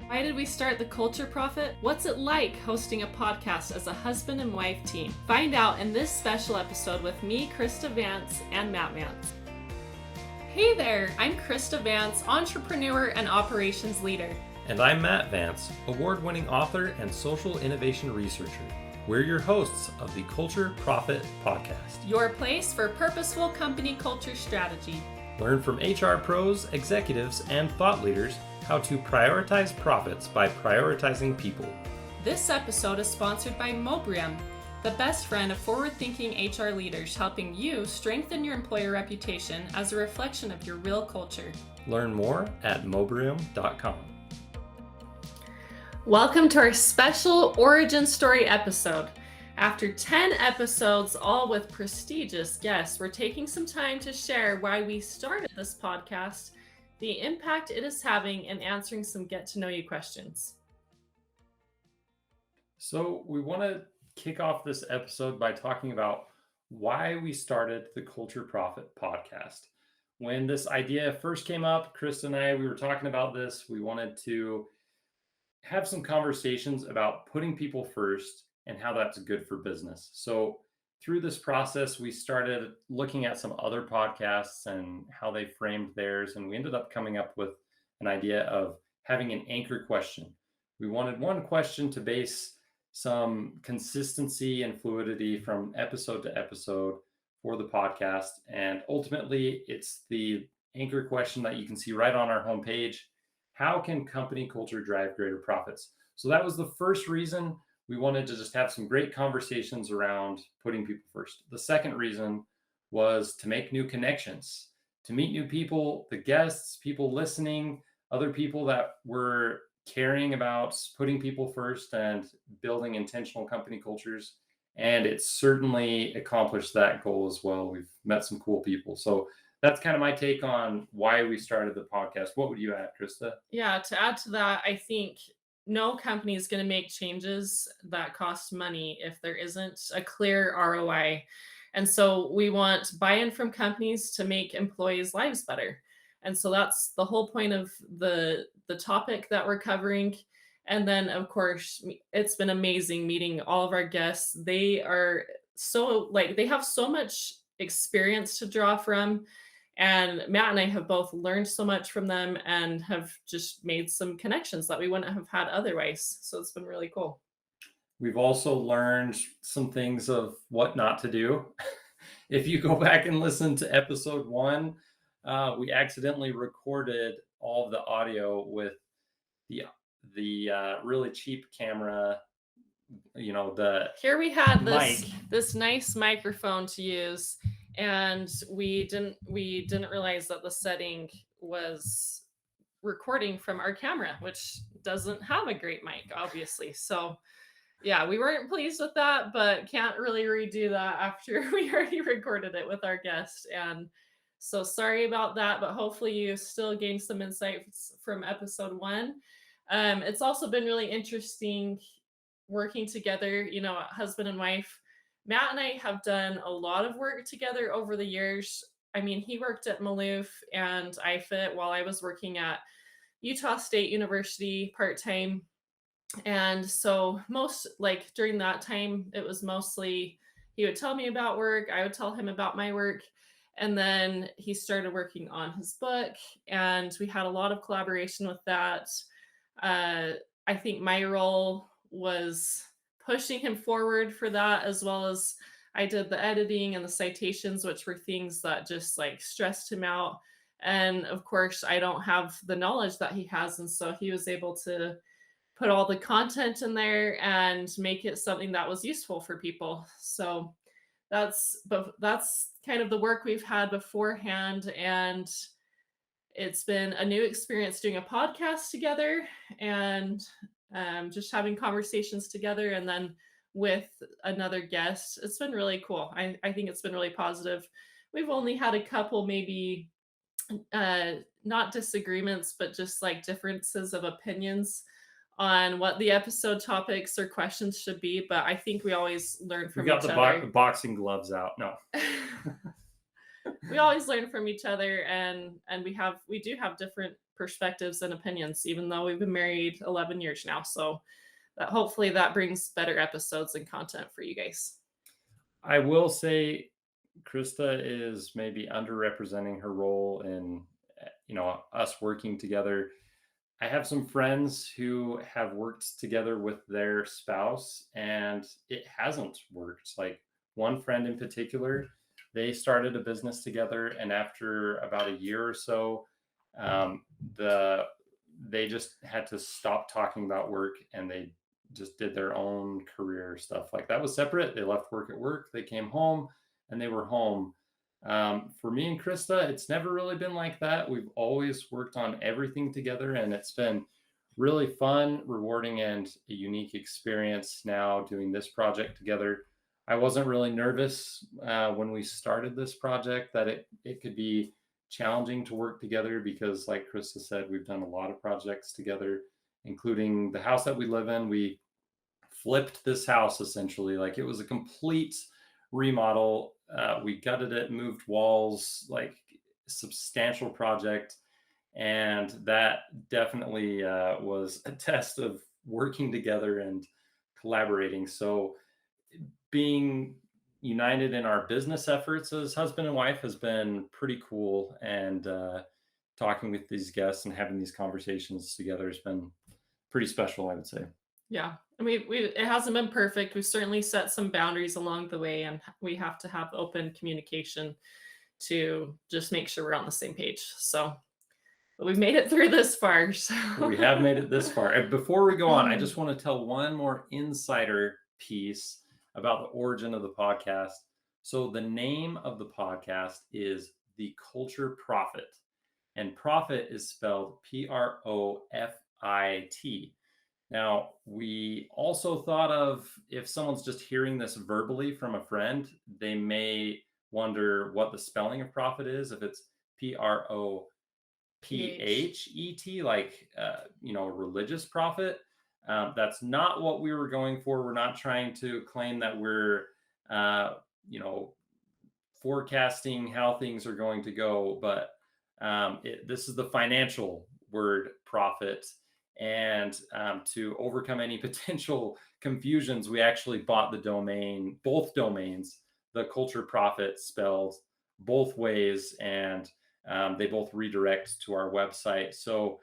Why did we start the Culture Prophet? What's it like hosting a podcast as a husband and wife team? Find out in this special episode with me, Crista Vance, and Matt Vance. Hey there, I'm Crista Vance, entrepreneur and operations leader. And I'm Matt Vance, award-winning author and social innovation researcher. We're your hosts of the Culture Prophet podcast. Your place for purposeful company culture strategy. Learn from HR pros, executives, and thought leaders how to prioritize profits by prioritizing people. This episode is sponsored by Mobrium, the best friend of forward-thinking HR leaders, helping you strengthen your employer reputation as a reflection of your real culture. Learn more at mobrium.com. Welcome to our special origin story episode. After 10 episodes, all with prestigious guests, we're taking some time to share why we started this podcast, the impact it is having, and answering some get-to-know-you questions. So we want to kick off this episode by talking about why we started the Culture Prophet podcast. When this idea first came up, Chris and I, we were talking about this. We wanted to have some conversations about putting people first and how that's good for business. So through this process, we started looking at some other podcasts and how they framed theirs. And we ended up coming up with an idea of having an anchor question. We wanted one question to base some consistency and fluidity from episode to episode for the podcast. And ultimately, it's the anchor question that you can see right on our homepage. How can company culture drive greater profits? So that was the first reason we wanted to just have some great conversations around putting people first. The second reason was to make new connections, to meet new people, the guests, people listening, other people that were caring about putting people first and building intentional company cultures. And it certainly accomplished that goal as well. We've met some cool people. So that's kind of my take on why we started the podcast. What would you add, Krista? Yeah, to add to that, I think no company is going to make changes that cost money if there isn't a clear ROI. And so we want buy-in from companies to make employees' lives better. And so that's the whole point of the topic that we're covering. And then, of course, it's been amazing meeting all of our guests. They are they have so much experience to draw from. And Matt and I have both learned so much from them and have just made some connections that we wouldn't have had otherwise. So it's been really cool. We've also learned some things of what not to do. If you go back and listen to episode 1, we accidentally recorded all of the audio with the really cheap camera. You know, here we had mic. this nice microphone to use. And we didn't realize that the setting was recording from our camera, which doesn't have a great mic, obviously. So yeah, we weren't pleased with that, but can't really redo that after we already recorded it with our guest. And so sorry about that, but hopefully you still gained some insights from episode 1. It's also been really interesting working together, husband and wife. Matt and I have done a lot of work together over the years. I mean, he worked at Maloof and iFit while I was working at Utah State University part-time. And so during that time, it was mostly he would tell me about work, I would tell him about my work. And then he started working on his book, and we had a lot of collaboration with that. I think my role was pushing him forward for that, as well as I did the editing and the citations, which were things that just stressed him out. And of course, I don't have the knowledge that he has. And so he was able to put all the content in there and make it something that was useful for people. So that's kind of the work we've had beforehand. And it's been a new experience doing a podcast together and just having conversations together, and then with another guest. It's been really cool. I think it's been really positive. We've only had a couple, maybe not disagreements, but just differences of opinions on what the episode topics or questions should be. But I think we always learn from each other. We got the boxing gloves out. No. We always learn from each other, and we do have different perspectives and opinions, even though we've been married 11 years now. So that hopefully that brings better episodes and content for you guys. I will say Krista is maybe underrepresenting her role in, us working together. I have some friends who have worked together with their spouse and it hasn't worked. Like one friend in particular, they started a business together, and after about a year or so, um, the they just had to stop talking about work and they just did their own career stuff. Like that was separate. They left work at work, they came home, and they were home. For me and Krista, it's never really been like that. We've always worked on everything together, and it's been really fun, rewarding, and a unique experience now doing this project together. I wasn't really nervous when we started this project that it could be challenging to work together because, like Krista said, we've done a lot of projects together, including the house that we live in. We flipped this house essentially. Like it was a complete remodel. We gutted it, moved walls, like substantial project. And that definitely was a test of working together and collaborating. So being united in our business efforts as husband and wife has been pretty cool. And talking with these guests and having these conversations together has been pretty special, I would say. Yeah. I mean, it hasn't been perfect. We've certainly set some boundaries along the way, and we have to have open communication to just make sure we're on the same page. So, but we've made it through this far. So We have made it this far. And before we go on, I just want to tell one more insider piece about the origin of the podcast. So the name of the podcast is The Culture Prophet, and profit is spelled Profit. Now, we also thought of if someone's just hearing this verbally from a friend, they may wonder what the spelling of profit is. If it's Prophet, like religious prophet. That's not what we were going for. We're not trying to claim that we're uh, you know forecasting how things are going to go, but this is the financial word profit. And to overcome any potential confusions, we actually bought both domains, the culture profit spelled both ways, and they both redirect to our website. So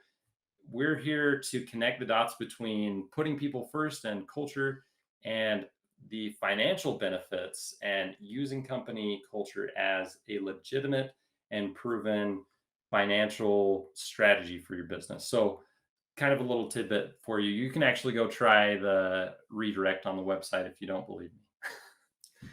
we're here to connect the dots between putting people first and culture and the financial benefits and using company culture as a legitimate and proven financial strategy for your business. So kind of a little tidbit for you. You can actually go try the redirect on the website if you don't believe me.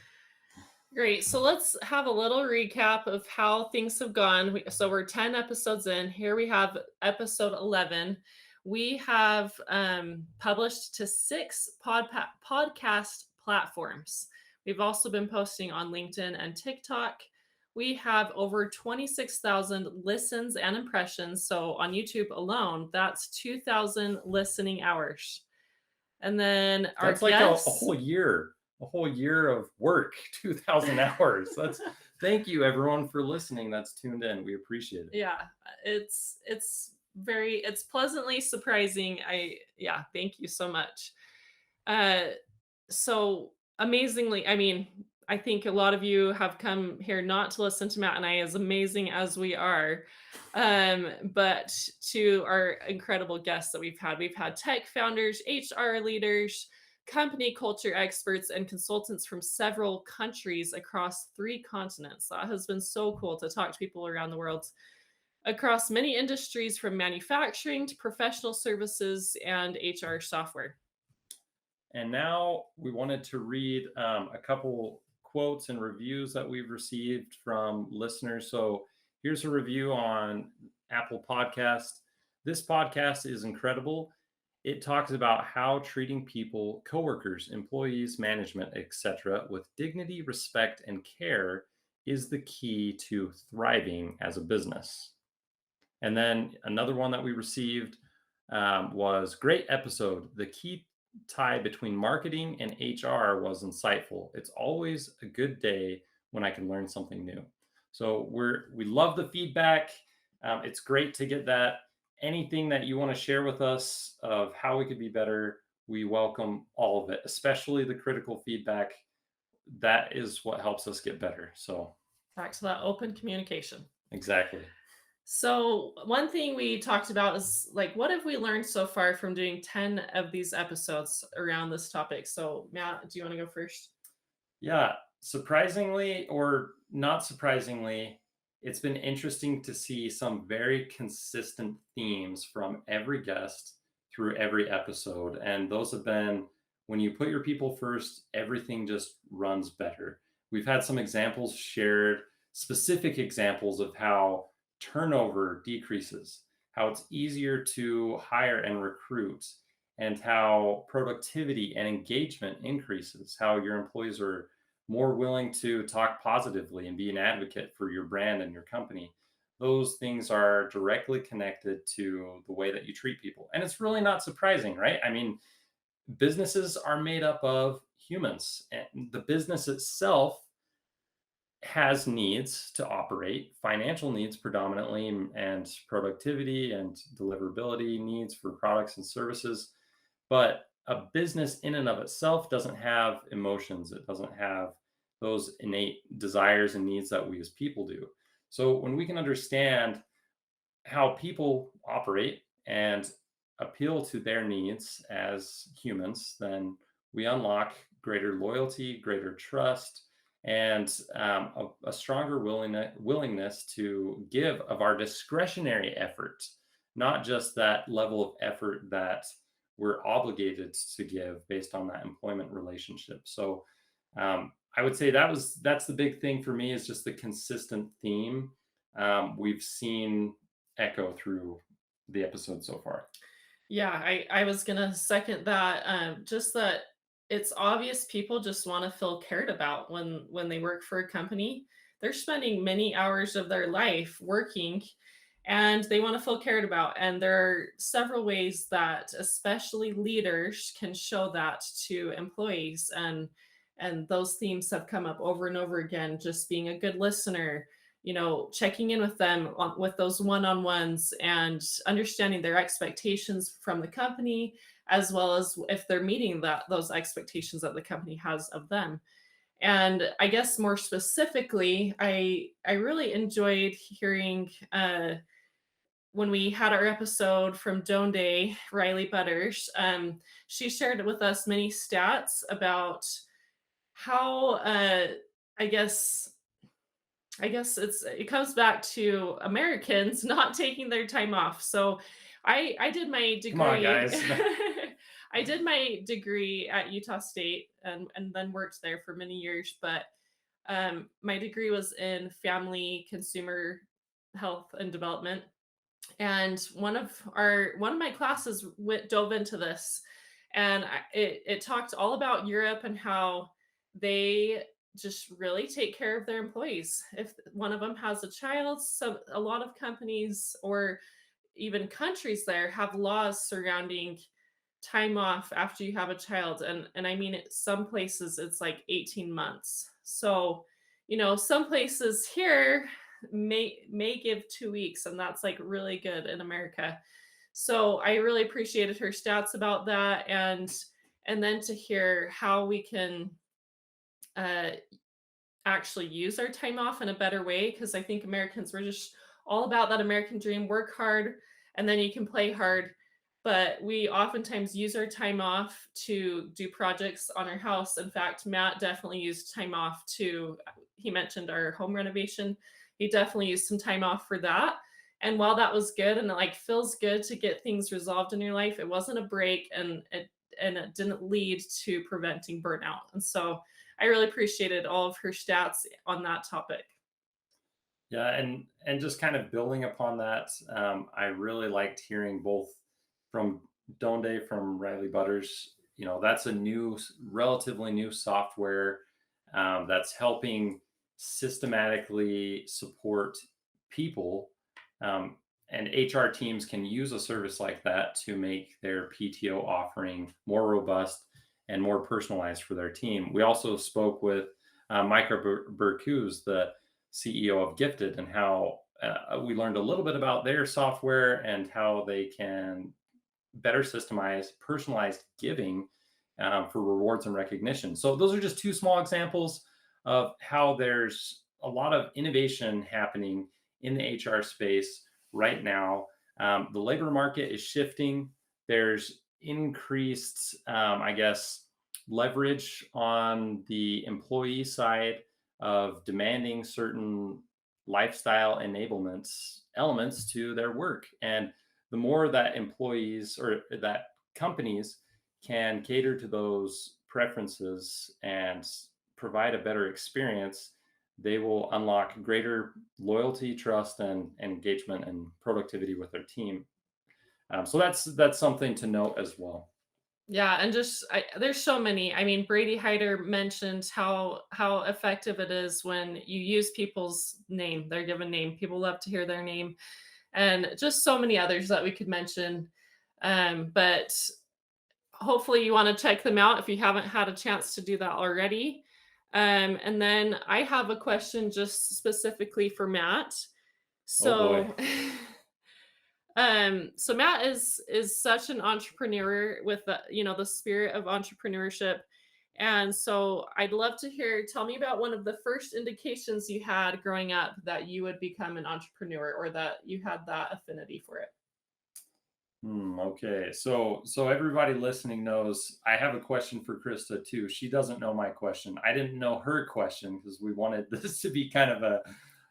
great. So let's have a little recap of how things have gone. So we're 10 episodes in. Here we have episode 11. We have published to 6 podcast platforms. We've also been posting on LinkedIn and TikTok. We have over 26,000 listens and impressions. So on YouTube alone, that's 2,000 listening hours. And then our That's like guests, a whole year of work, 2,000 hours. Thank you everyone for listening that's tuned in. We appreciate it. yeah, it's pleasantly surprising. Thank you so much. Uh, so amazingly, I mean, I think a lot of you have come here not to listen to Matt and I, as amazing as we are, but to our incredible guests that we've had. We've had tech founders, HR leaders, company culture experts, and consultants from several countries across 3 continents. That has been so cool to talk to people around the world across many industries, from manufacturing to professional services and HR software. And now we wanted to read a couple quotes and reviews that we've received from listeners. So here's a review on Apple Podcast. This podcast is incredible. It talks about how treating people, coworkers, employees, management, etc., with dignity, respect, and care is the key to thriving as a business. And then another one that we received was great episode. The key tie between marketing and HR was insightful. It's always a good day when I can learn something new. So we love the feedback. It's great to get that. anything that you want to share with us of how we could be better, we welcome all of it, especially the critical feedback. That is what helps us get better. So, Back to that open communication. exactly. So, one thing we talked about is like, what have we learned so far from doing 10 of these episodes around this topic? So, Matt, do you want to go first? Yeah, surprisingly or not surprisingly, it's been interesting to see some very consistent themes from every guest through every episode. And those have been when you put your people first, everything just runs better. We've had some examples shared, specific examples of how turnover decreases, how it's easier to hire and recruit, and how productivity and engagement increases, how your employees are more willing to talk positively and be an advocate for your brand and your company. Those things are directly connected to the way that you treat people. And it's really not surprising, right? I mean, businesses are made up of humans, and the business itself has needs to operate, financial needs predominantly, and productivity and deliverability needs for products and services. But a business in and of itself doesn't have emotions. It doesn't have those innate desires and needs that we as people do. So when we can understand how people operate and appeal to their needs as humans, then we unlock greater loyalty, greater trust, and a stronger willingness to give of our discretionary effort, not just that level of effort that we're obligated to give based on that employment relationship. So I would say that's the big thing for me is just the consistent theme we've seen echo through the episode so far. Yeah, I was gonna second that. Just that it's obvious people just want to feel cared about when they work for a company. They're spending many hours of their life working, and they want to feel cared about. And there are several ways that, especially leaders, can show that to employees. And those themes have come up over and over again. Just being a good listener, checking in with them with those one-on-ones and understanding their expectations from the company, as well as if they're meeting those expectations that the company has of them. And I guess more specifically, I really enjoyed hearing when we had our episode from Joan Day, Riley Butters. She shared with us many stats about how I guess it comes back to Americans not taking their time off. So I did my Come on, degree. guys. I did my degree at Utah State and then worked there for many years. But my degree was in family consumer health and development. And one of my classes dove into this, and it talked all about Europe and how they just really take care of their employees. If one of them has a child, so a lot of companies or even countries there have laws surrounding time off after you have a child. And I mean, some places it's like 18 months. So some places here may give 2 weeks, and that's like really good in America. So I really appreciated her stats about that. And then to hear how we can uh, actually use our time off in a better way, because I think Americans, we're just all about that American dream: work hard and then you can play hard. But we oftentimes use our time off to do projects on our house. In fact, Matt definitely used time off he mentioned our home renovation. He definitely used some time off for that. And while that was good and it like feels good to get things resolved in your life, it wasn't a break, and it didn't lead to preventing burnout. And so I really appreciated all of her stats on that topic. Yeah, and just kind of building upon that, I really liked hearing both from Donde from Riley Butters. That's a relatively new software that's helping systematically support people, and HR teams can use a service like that to make their PTO offering more robust and more personalized for their team. We also spoke with Micah Bercuse, the CEO of Gifted, and how we learned a little bit about their software and how they can better systemize personalized giving for rewards and recognition. So those are just two small examples of how there's a lot of innovation happening in the HR space right now. The labor market is shifting. There's increased, I guess, leverage on the employee side of demanding certain lifestyle enablements elements to their work. And the more that employees or that companies can cater to those preferences and provide a better experience, they will unlock greater loyalty, trust, and engagement and productivity with their team. So that's something to note as well. Yeah, and there's so many. I mean, Brady Hyder mentioned how effective it is when you use people's name, their given name. People love to hear their name, and just so many others that we could mention. But hopefully, you want to check them out if you haven't had a chance to do that already. And then I have a question just specifically for Matt. Oh boy. So so Matt is such an entrepreneur with the spirit of entrepreneurship. And so I'd love to hear, tell me about one of the first indications you had growing up that you would become an entrepreneur or that you had that affinity for it. Okay, so everybody listening knows I have a question for Krista too. She doesn't know my question. I didn't know her question because we wanted this to be kind of a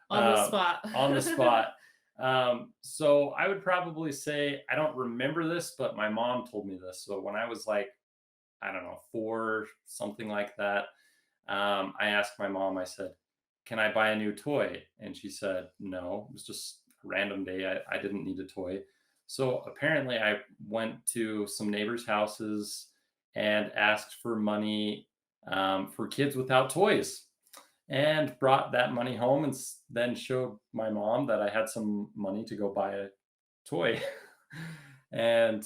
On the spot. on the spot. So I would probably say I don't remember this, but my mom told me this. So when I was like, I don't know, 4, something like that, I asked my mom. I said, "Can I buy a new toy?" And she said, "No." It was just a random day. I didn't need a toy. So apparently, I went to some neighbors' houses and asked for money for kids without toys and brought that money home and then showed my mom that I had some money to go buy a toy. And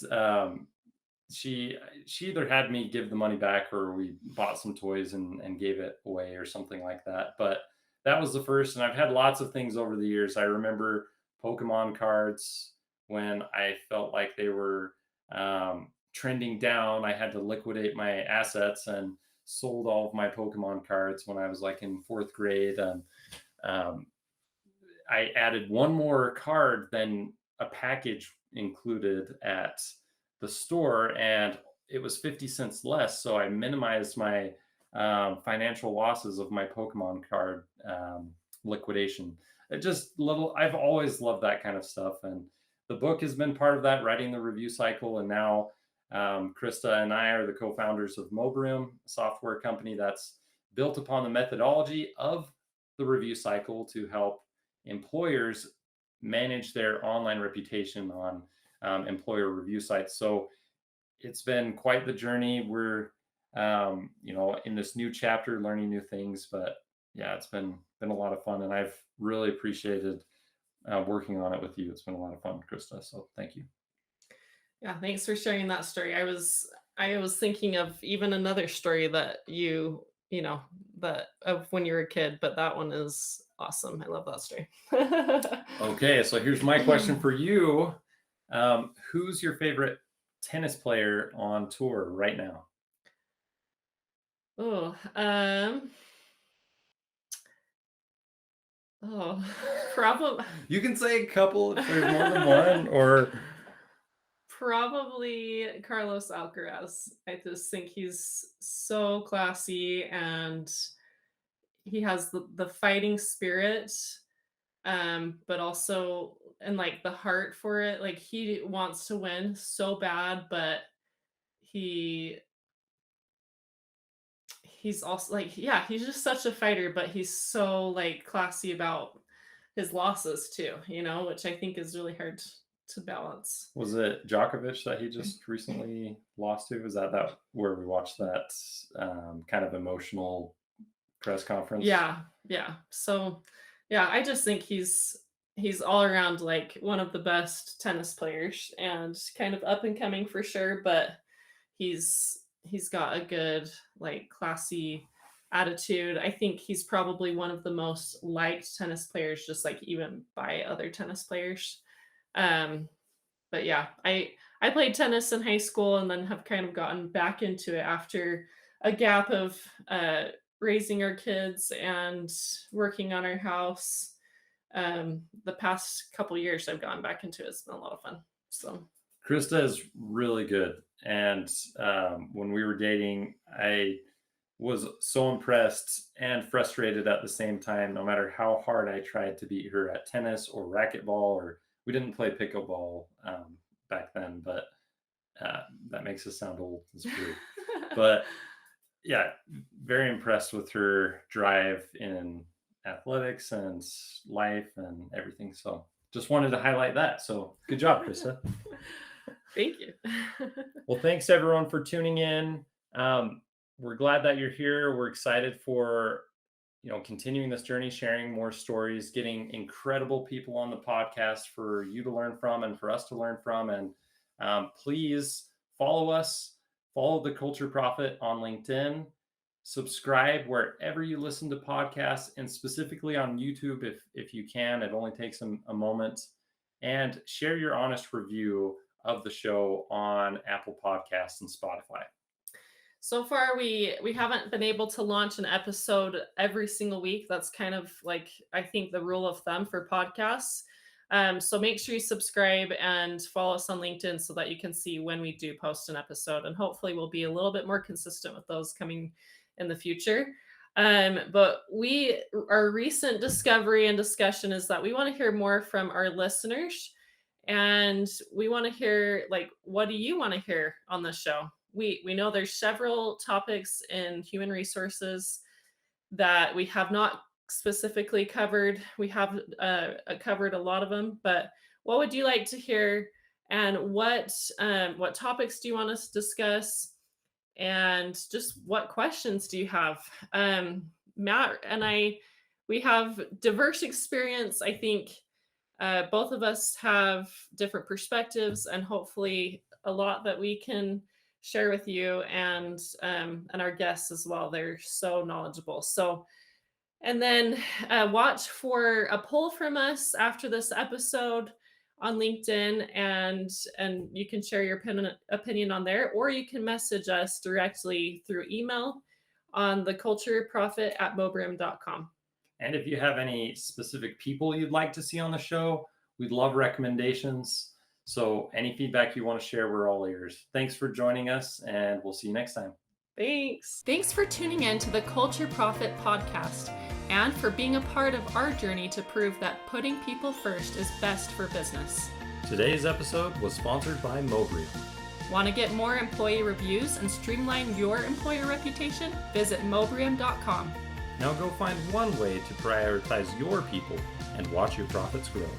she either had me give the money back or we bought some toys and gave it away or something like that. But that was the first, and I've had lots of things over the years. I remember Pokemon cards when I felt like they were trending down. I had to liquidate my assets and sold all of my Pokemon cards when I was like in 4th grade. Um, I added one more card than a package included at the store, and it was 50 cents less. So I minimized my financial losses of my Pokemon card liquidation. It just little, I've always loved that kind of stuff. And the book has been part of that, writing the review cycle. And now Krista and I are the co founders of Mobrium, a software company that's built upon the methodology of the review cycle to help employers manage their online reputation on employer review sites. So it's been quite the journey. We're in this new chapter, learning new things. But yeah, it's been a lot of fun, and I've really appreciated working on it with you. It's been a lot of fun, Krista. So thank you. Yeah, thanks for sharing that story. I was thinking of even another story that you know, that of when you were a kid, but that one is awesome. I love that story. Okay, so here's my question for you. Who's your favorite tennis player on tour right now? Oh, oh, probably You can say a couple if there's more than one, or probably Carlos Alcaraz. I just think he's so classy and he has the fighting spirit, but also and like the heart for it. Like he wants to win so bad, but he he's also like, yeah, he's just such a fighter, but he's so like classy about his losses too, which I think is really hard to balance. was it Djokovic that he just recently lost to? Was that where we watched that kind of emotional press conference? Yeah, yeah. So, yeah, I just think he's all around like one of the best tennis players and kind of up and coming for sure, but he's got a good like classy attitude. I think he's probably one of the most liked tennis players, just like even by other tennis players. Um, but yeah, I played tennis in high school and then have kind of gotten back into it after a gap of raising our kids and working on our house. The past couple years I've gone back into it. It's been a lot of fun. So Krista is really good. And when we were dating, I was so impressed and frustrated at the same time, no matter how hard I tried to beat her at tennis or racquetball, or we didn't play pickleball back then, but that makes us sound old. It's weird. But yeah, very impressed with her drive in athletics and life and everything. So just wanted to highlight that. So good job, Krista. thank you. Well, thanks everyone for tuning in. We're glad that you're here. We're excited for continuing this journey, sharing more stories, getting incredible people on the podcast for you to learn from and for us to learn from. And please follow us, follow the Culture Prophet on LinkedIn, subscribe wherever you listen to podcasts, and specifically on YouTube if you can. It only takes a moment. And share your honest review of the show on Apple Podcasts and Spotify. So far, we haven't been able to launch an episode every single week. That's kind of like, I think, the rule of thumb for podcasts. So make sure you subscribe and follow us on LinkedIn so that you can see when we do post an episode. And hopefully we'll be a little bit more consistent with those coming in the future. But our recent discovery and discussion is that we want to hear more from our listeners. And we want to hear, like, what do you want to hear on the show? We know there's several topics in human resources that we have not specifically covered. We have covered a lot of them, but what would you like to hear, and what topics do you want us to discuss, and just what questions do you have? Matt and we have diverse experience. I think both of us have different perspectives, and hopefully a lot that we can share with you and our guests as well. They're so knowledgeable. So, and then watch for a poll from us after this episode on LinkedIn, and you can share your opinion on there, or you can message us directly through email on thecultureprophet@mobrim.com. And if you have any specific people you'd like to see on the show, we'd love recommendations. So any feedback you want to share, we're all ears. Thanks for joining us, and we'll see you next time. Thanks. Thanks for tuning in to the Culture Prophet podcast, and for being a part of our journey to prove that putting people first is best for business. Today's episode was sponsored by Mobrim. Want to get more employee reviews and streamline your employer reputation? Visit mobrim.com. Now go find one way to prioritize your people and watch your profits grow.